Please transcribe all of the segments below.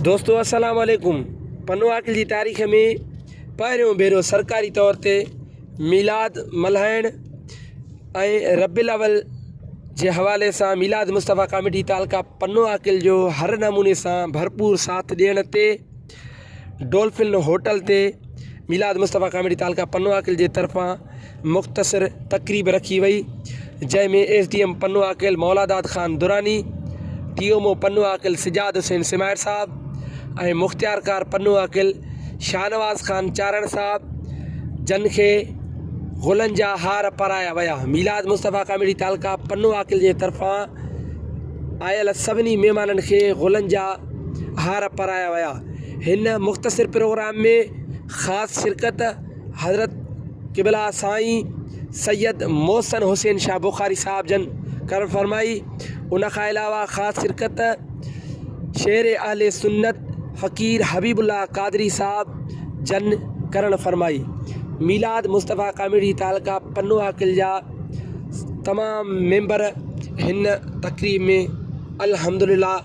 दोस्तों अस्सलाम वालेकुम। पन्नो आकिल जी तारीख़ में पहिरियों भेरो सरकारी तौर ते मीलाद मल्हाइण ऐं रबिउल अव्वल जे हवाले सां मीलाद मुस्तफ़ा कमेटी तालका पन्नो आकिल जो हर नमूने सां भरपूर साथ ॾियण ते डॉल्फिन होटल ते मीलाद मुस्तफ़ा कमेटी तालका पन्नो आकिल जे तरफ़ां मुख़्तसिर तक़रीब रखी वई, जंहिंमें SDM पन्नो आकिल मौलादाद ख़ान दुरानी, TMO पन्नो आकिल सिजाद हुसैन सिमायर साहब ऐं मुख़्तियारकार पन्नो आकिल शाहनवाज़ ख़ान चारण साहब जन खे गुलनि जा हार पाराया विया। मीलाद मुस्तफ़ा कमेटी तालका पन्नो आकिल जे तरफ़ां आयल सभिनी महिमाननि खे गुलनि जा हार पाराया विया। हिन मुख़्तसिर प्रोग्राम में ख़ासि शिरकत हज़रत क़िबला साईं सैयद मोहसिन हुसैन शाह बुखारी साहब जन कर फरमाई। उन खां अलावा ख़ासि शिरकत शेर अहले सुन्नत फ़कीर हबीबुल्लाह कादरी साहब जन करण फरमाई। मीलाद मुस्तफ़ा कमेटी तालका पन्नो आकिल जा तमाम मेंबर हिन तक़रीब में अल्हम्दुलिल्लाह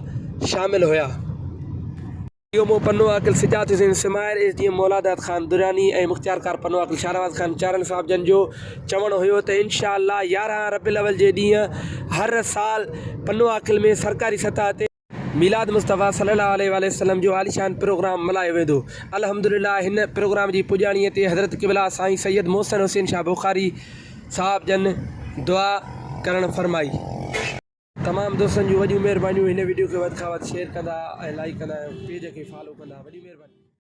शामिल हुआ। TMO पन्नो आकिल सिजाद हुसैन सिमायर, SDM मौलादाद ख़ान दुरानी ऐं मुख़्तियारकार पन्नो आकिल शाहनवाज़ ख़ान चारण साहब जन जो चवणु हुयो त इंशाअल्लाह 11 रबिउल अव्वल जे ॾींहुं हर साल पन्नो आकिल में सरकारी सतह ते मीलाद मुस्तफ़ा सल्लल्लाहु अलैहि वसल्लम जो आलीशान प्रोग्राम मल्हायो वेंदो। अल्हम्दुलिल्लाह हिन प्रोग्राम जी पुॼाणीअ ते हज़रत क़िबला साईं सैयद मोहसिन हुसैन शाह बुखारी साहब जन दुआ करण फरमाई। तमाम दोस्तनि जूं वॾियूं महिरबानियूं। हिन वीडियो खे वधि खां वधि शेयर कंदा ऐं लाइक कंदा, पेज खे फॉलो कंदा। वॾी महिरबानी।